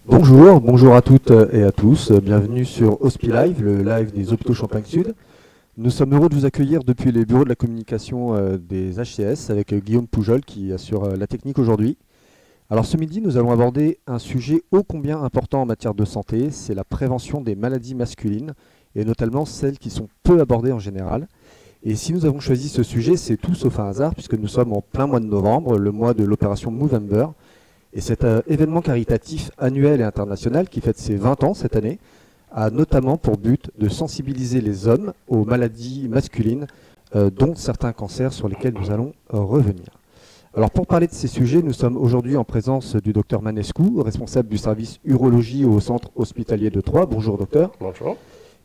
Bonjour à toutes et à tous. Bienvenue sur HospiLive, le live des hôpitaux Champagne Sud. Nous sommes heureux de vous accueillir depuis les bureaux de la communication des HCS avec Guillaume Poujol qui assure la technique aujourd'hui. Alors ce midi, nous allons aborder un sujet ô combien important en matière de santé, c'est la prévention des maladies masculines et notamment celles qui sont peu abordées en général. Et si nous avons choisi ce sujet, c'est tout sauf un hasard puisque nous sommes en plein mois de novembre, le mois de l'opération Movember. Et cet événement caritatif annuel et international qui fête ses 20 ans cette année a notamment pour but de sensibiliser les hommes aux maladies masculines, dont certains cancers sur lesquels nous allons revenir. Alors pour parler de ces sujets, nous sommes aujourd'hui en présence du docteur Manescu, responsable du service urologie au centre hospitalier de Troyes. Bonjour docteur. Bonjour.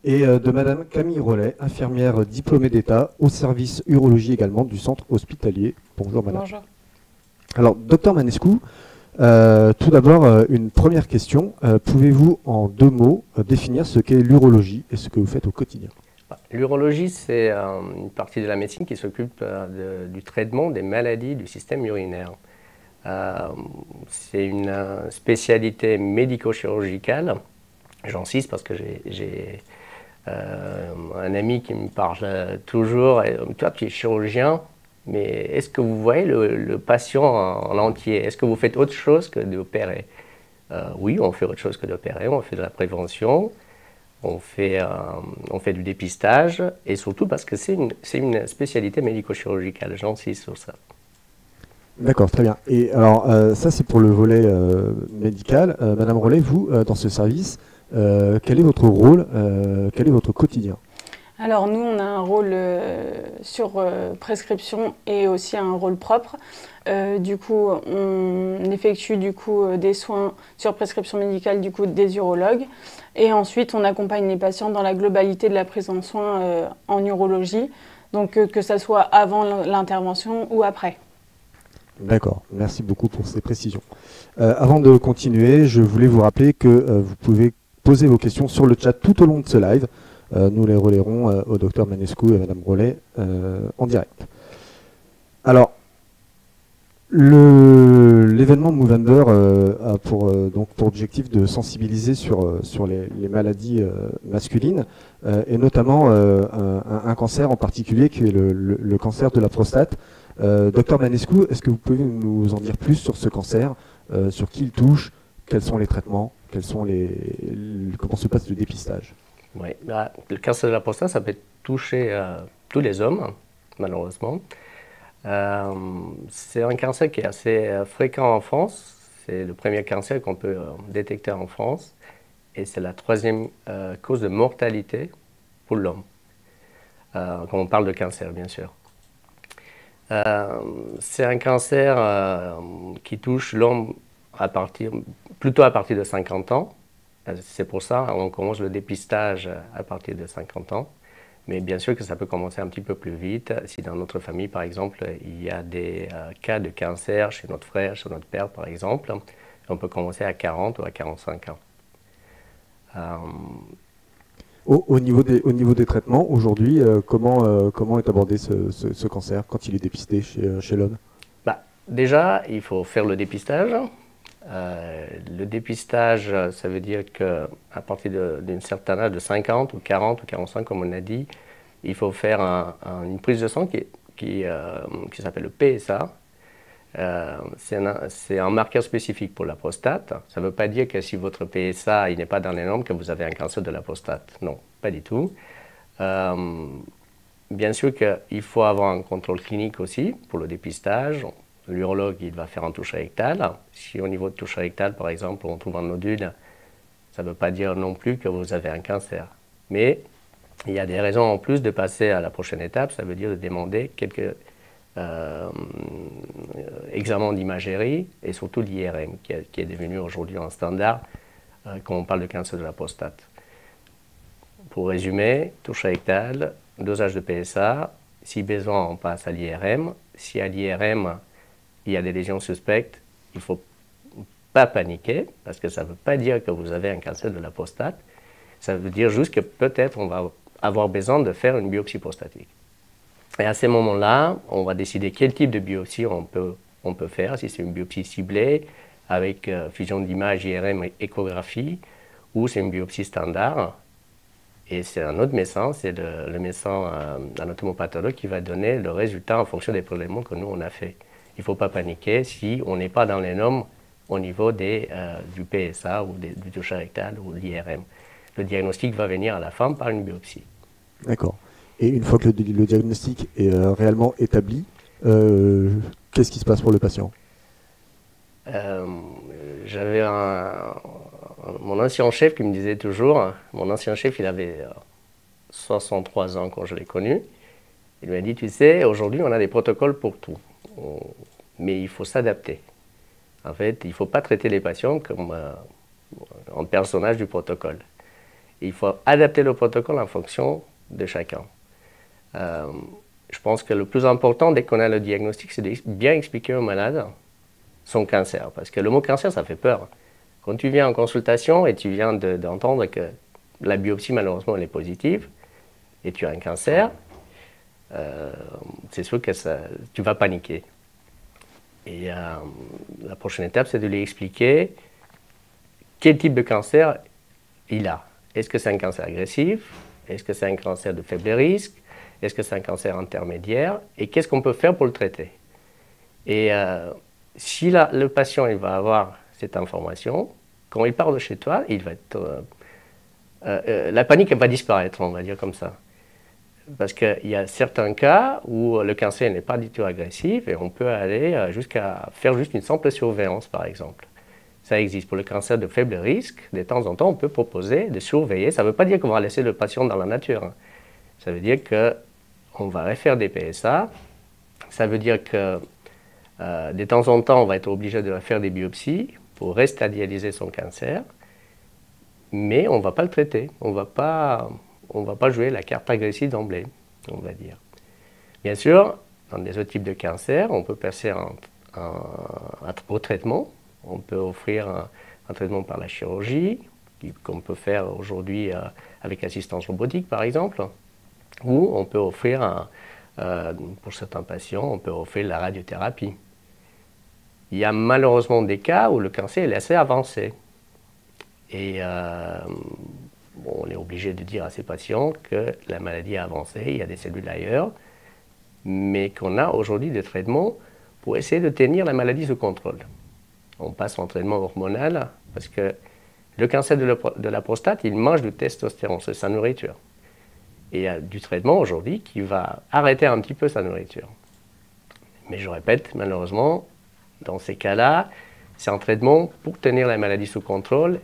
Et de madame Camille Rollet, infirmière diplômée d'État au service urologie également du centre hospitalier. Bonjour madame. Bonjour. Alors docteur Manescu, tout d'abord, une première question. Pouvez-vous, en 2 mots, définir ce qu'est l'urologie et ce que vous faites au quotidien? L'urologie, c'est une partie de la médecine qui s'occupe du traitement des maladies du système urinaire. C'est une spécialité médico-chirurgicale. J'insiste parce que j'ai un ami qui me parle toujours, toi tu es chirurgien, mais est-ce que vous voyez le patient en entier? Est-ce que vous faites autre chose que d'opérer? Oui, on fait autre chose que d'opérer, on fait de la prévention, on fait du dépistage, et surtout parce que c'est une spécialité médico-chirurgicale, j'insiste sur ça. D'accord, très bien. Et alors, ça c'est pour le volet médical. Madame Rollet, vous, dans ce service, quel est votre rôle, quel est votre quotidien? Alors nous, on a un rôle sur prescription et aussi un rôle propre. Du coup, on effectue des soins sur prescription médicale des urologues. Et ensuite, on accompagne les patients dans la globalité de la prise en soins en urologie, donc que ça soit avant l'intervention ou après. D'accord, merci beaucoup pour ces précisions. Avant de continuer, je voulais vous rappeler que vous pouvez poser vos questions sur le chat tout au long de ce live. Nous les relayerons au docteur Manescu et à madame Rollet en direct. Alors, l'événement Movember a pour objectif de sensibiliser sur les maladies masculines et notamment un cancer en particulier qui est le cancer de la prostate. Docteur Manescu, est-ce que vous pouvez nous en dire plus sur ce cancer, sur qui il touche, quels sont les traitements, comment se passe le dépistage? Oui, le cancer de la prostate, ça peut toucher tous les hommes, malheureusement. C'est un cancer qui est assez fréquent en France. C'est le premier cancer qu'on peut détecter en France. Et c'est la 3e cause de mortalité pour l'homme. Quand on parle de cancer, bien sûr. C'est un cancer qui touche l'homme plutôt à partir de 50 ans. C'est pour ça qu'on commence le dépistage à partir de 50 ans. Mais bien sûr que ça peut commencer un petit peu plus vite. Si dans notre famille, par exemple, il y a des cas de cancer chez notre frère, chez notre père, par exemple, on peut commencer à 40 ou à 45 ans. Au niveau des traitements, aujourd'hui, comment est abordé ce cancer quand il est dépisté chez l'homme? Déjà, il faut faire le dépistage. Le dépistage, ça veut dire qu'à partir d'un certain âge de 50 ou 40 ou 45, comme on a dit, il faut faire une prise de sang qui s'appelle le PSA. C'est un marqueur spécifique pour la prostate. Ça ne veut pas dire que si votre PSA n'est pas dans les normes, que vous avez un cancer de la prostate. Non, pas du tout. Bien sûr qu'il faut avoir un contrôle clinique aussi pour le dépistage. L'urologue, il va faire un toucher rectal. Si au niveau de toucher rectal, par exemple, on trouve un nodule, ça ne veut pas dire non plus que vous avez un cancer. Mais il y a des raisons en plus de passer à la prochaine étape, ça veut dire de demander quelques examens d'imagerie et surtout l'IRM, qui est devenu aujourd'hui un standard quand on parle de cancer de la prostate. Pour résumer, toucher rectal, dosage de PSA, si besoin, on passe à l'IRM. Si à l'IRM, il y a des lésions suspectes, il ne faut pas paniquer, parce que ça ne veut pas dire que vous avez un cancer de la prostate. Ça veut dire juste que peut-être on va avoir besoin de faire une biopsie prostatique. Et à ces moments-là, on va décider quel type de biopsie on peut faire, si c'est une biopsie ciblée, avec fusion d'images, IRM et échographie, ou c'est une biopsie standard. Et c'est un autre médecin, c'est le médecin anatomopathologue qui va donner le résultat en fonction des prélèvements que nous on a fait. Il ne faut pas paniquer si on n'est pas dans les normes au niveau du PSA ou du toucher rectal ou de l'IRM. Le diagnostic va venir à la fin par une biopsie. D'accord. Et une fois que le diagnostic est réellement établi, qu'est-ce qui se passe pour le patient? J'avais mon ancien chef qui me disait toujours, mon ancien chef il avait 63 ans quand je l'ai connu, il m'a dit, tu sais, aujourd'hui on a des protocoles pour tout, mais il faut s'adapter. En fait, il ne faut pas traiter les patients comme en personnage du protocole. Il faut adapter le protocole en fonction de chacun. Je pense que le plus important dès qu'on a le diagnostic, c'est de bien expliquer au malade son cancer. Parce que le mot cancer, ça fait peur. Quand tu viens en consultation et tu viens d'entendre que la biopsie, malheureusement, elle est positive, et tu as un cancer, c'est sûr que tu vas paniquer. Et la prochaine étape, c'est de lui expliquer quel type de cancer il a. Est-ce que c'est un cancer agressif? Est-ce que c'est un cancer de faible risque? Est-ce que c'est un cancer intermédiaire? Et qu'est-ce qu'on peut faire pour le traiter? Et si le patient il va avoir cette information, quand il part de chez toi, il va être, la panique va disparaître, on va dire comme ça. Parce qu'il y a certains cas où le cancer n'est pas du tout agressif et on peut aller jusqu'à faire juste une simple surveillance, par exemple. Ça existe. Pour le cancer de faible risque, de temps en temps, on peut proposer de surveiller. Ça ne veut pas dire qu'on va laisser le patient dans la nature. Ça veut dire qu'on va refaire des PSA. Ça veut dire que de temps en temps, on va être obligé de faire des biopsies pour restadialiser son cancer. Mais on ne va pas le traiter. On ne va pas jouer la carte agressive d'emblée, on va dire. Bien sûr, dans des autres types de cancers, on peut passer au traitement. On peut offrir un traitement par la chirurgie, qu'on peut faire aujourd'hui avec assistance robotique, par exemple. Ou on peut offrir, pour certains patients, on peut offrir la radiothérapie. Il y a malheureusement des cas où le cancer est assez avancé. Et on est obligé de dire à ces patients que la maladie a avancé, il y a des cellules ailleurs, mais qu'on a aujourd'hui des traitements pour essayer de tenir la maladie sous contrôle. On passe en traitement hormonal parce que le cancer de la prostate, il mange du testostérone, c'est sa nourriture. Et il y a du traitement aujourd'hui qui va arrêter un petit peu sa nourriture. Mais je répète, malheureusement, dans ces cas-là, c'est un traitement pour tenir la maladie sous contrôle,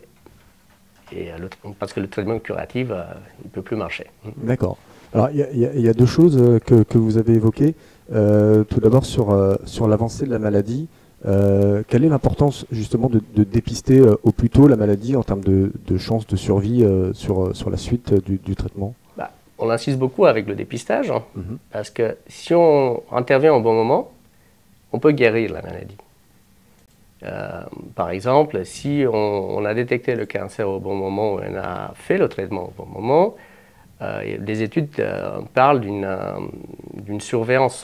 parce que le traitement curatif, il ne peut plus marcher. D'accord. Alors, il y a deux choses que vous avez évoquées. Tout d'abord, sur l'avancée de la maladie, quelle est l'importance justement de dépister au plus tôt la maladie en termes de chances de survie sur la suite du traitement? On insiste beaucoup avec le dépistage, parce que si on intervient au bon moment, on peut guérir la maladie. Par exemple, si on a détecté le cancer au bon moment, on a fait le traitement au bon moment, des études parlent d'une surveillance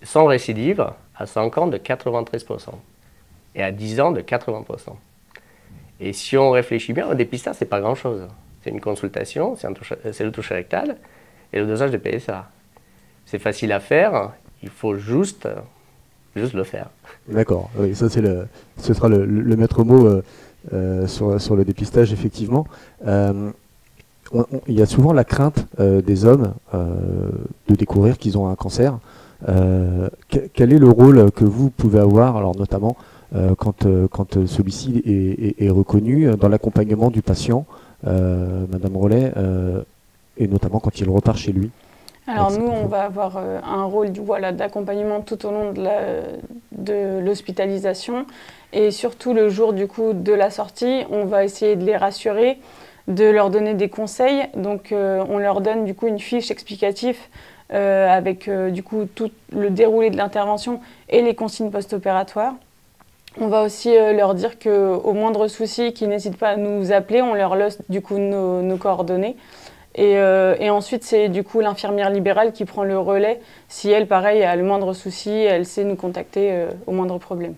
sans récidive à 5 ans de 93% et à 10 ans de 80%. Et si on réfléchit bien, au dépistage, ce n'est pas grand-chose. C'est une consultation, c'est le toucher rectal et le dosage de PSA. C'est facile à faire, il faut juste le faire. D'accord, oui, ça ce sera le maître mot sur le dépistage, effectivement. Il y a souvent la crainte des hommes de découvrir qu'ils ont un cancer. Quel est le rôle que vous pouvez avoir, alors notamment quand celui-ci est reconnu dans l'accompagnement du patient, Madame Rollet, et notamment quand il repart chez lui? Alors nous, on va avoir un rôle d'accompagnement tout au long de l'hospitalisation et surtout le jour du coup de la sortie, on va essayer de les rassurer, de leur donner des conseils. Donc on leur donne du coup une fiche explicative avec du coup tout le déroulé de l'intervention et les consignes post-opératoires. On va aussi leur dire qu'au moindre souci, qu'ils n'hésitent pas à nous appeler, on leur laisse du coup nos coordonnées. Et ensuite, c'est du coup l'infirmière libérale qui prend le relais. Si elle, pareil, a le moindre souci, elle sait nous contacter au moindre problème.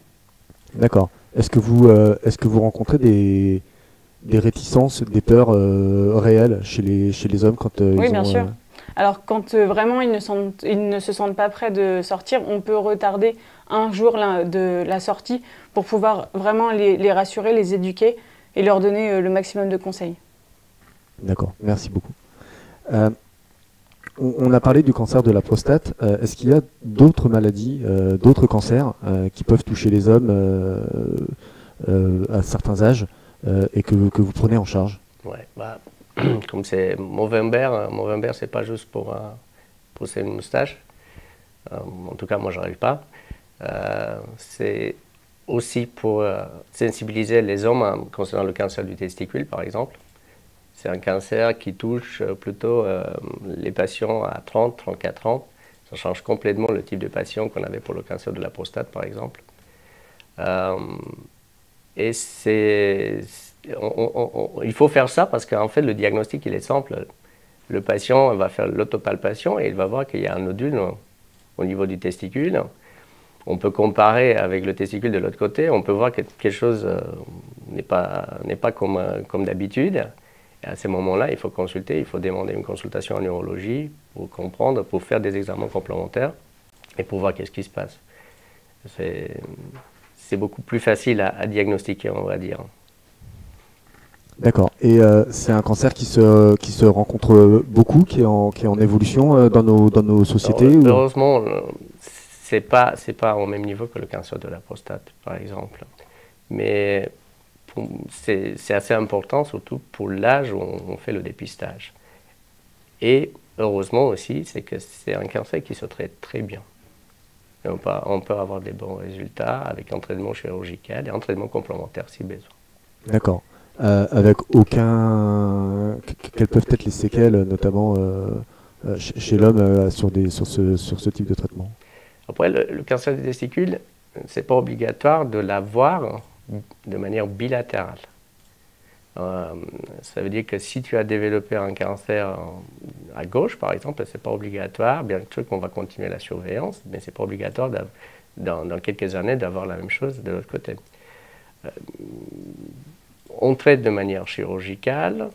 D'accord. Est-ce que vous rencontrez des réticences, des peurs réelles chez les hommes quand Oui, ils bien ont... sûr. Alors, quand vraiment ils ne se sentent pas prêts de sortir, on peut retarder un jour de la sortie pour pouvoir vraiment les rassurer, les éduquer et leur donner le maximum de conseils. D'accord, merci beaucoup. On a parlé du cancer de la prostate. Est-ce qu'il y a d'autres maladies, d'autres cancers qui peuvent toucher les hommes à certains âges et que vous prenez en charge? Ouais, bah, comme c'est Movember, c'est pas juste pour pousser une moustache. En tout cas, moi, j'arrive pas. C'est aussi pour sensibiliser les hommes concernant le cancer du testicule, par exemple. C'est un cancer qui touche plutôt les patients à 30-34 ans. Ça change complètement le type de patient qu'on avait pour le cancer de la prostate, par exemple. Et il faut faire ça parce qu'en fait, le diagnostic, il est simple. Le patient va faire l'autopalpation et il va voir qu'il y a un nodule au niveau du testicule. On peut comparer avec le testicule de l'autre côté. On peut voir que quelque chose n'est pas comme d'habitude. Et à ce moment-là, il faut consulter, il faut demander une consultation en neurologie pour comprendre, pour faire des examens complémentaires et pour voir qu'est-ce qui se passe. C'est beaucoup plus facile à diagnostiquer, on va dire. D'accord. Et c'est un cancer qui se rencontre beaucoup, qui est en évolution dans nos sociétés? Alors, heureusement, c'est pas au même niveau que le cancer de la prostate, par exemple. Mais c'est assez important, surtout pour l'âge où on fait le dépistage. Et heureusement aussi, c'est que c'est un cancer qui se traite très bien. Et on peut avoir des bons résultats avec un traitement chirurgical et un traitement complémentaire si besoin. D'accord. Avec aucun... Quelles peuvent être les séquelles, notamment chez l'homme, sur ce type de traitement? Après, le cancer des testicules, c'est pas obligatoire de l'avoir de manière bilatérale. Ça veut dire que si tu as développé un cancer à gauche, par exemple, c'est pas obligatoire, bien sûr qu'on va continuer la surveillance, mais c'est pas obligatoire dans quelques années d'avoir la même chose de l'autre côté. On traite de manière chirurgicale.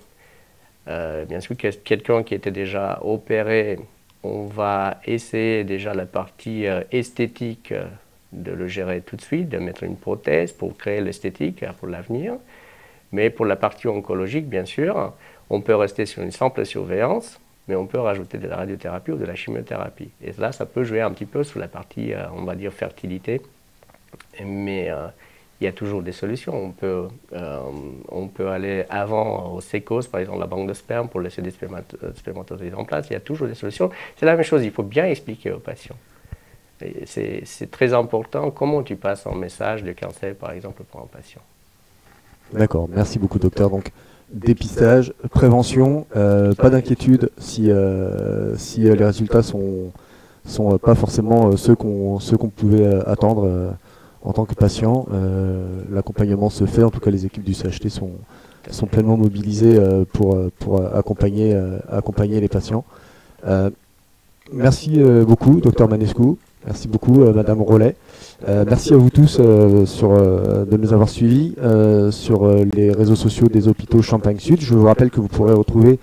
Bien sûr, quelqu'un qui était déjà opéré, on va essayer déjà la partie esthétique de le gérer tout de suite, de mettre une prothèse pour créer l'esthétique pour l'avenir. Mais pour la partie oncologique, bien sûr, on peut rester sur une simple surveillance, mais on peut rajouter de la radiothérapie ou de la chimiothérapie. Et là, ça peut jouer un petit peu sur la partie, on va dire, fertilité. Mais il y a toujours des solutions. On peut aller avant au sécos, par exemple la banque de sperme, pour laisser des spermatozoïdes en place. Il y a toujours des solutions. C'est la même chose, il faut bien expliquer aux patients. C'est très important comment tu passes un message de cancer, par exemple, pour un patient. D'accord, merci beaucoup docteur. Donc dépistage, prévention, pas d'inquiétude si les résultats sont pas forcément ceux qu'on pouvait attendre en tant que patient. L'accompagnement se fait, en tout cas les équipes du CHT sont pleinement mobilisées pour accompagner les patients. Merci beaucoup docteur Manescu, merci beaucoup madame Rollet. Merci à vous tous de nous avoir suivis sur les réseaux sociaux des hôpitaux Champagne Sud. Je vous rappelle que vous pourrez retrouver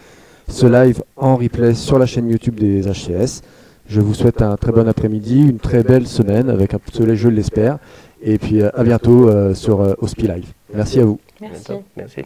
ce live en replay sur la chaîne YouTube des HCS. Je vous souhaite un très bon après-midi, une très belle semaine avec un peu de soleil, je l'espère. Et puis à bientôt sur Hospi Live. Merci à vous. Merci. Merci.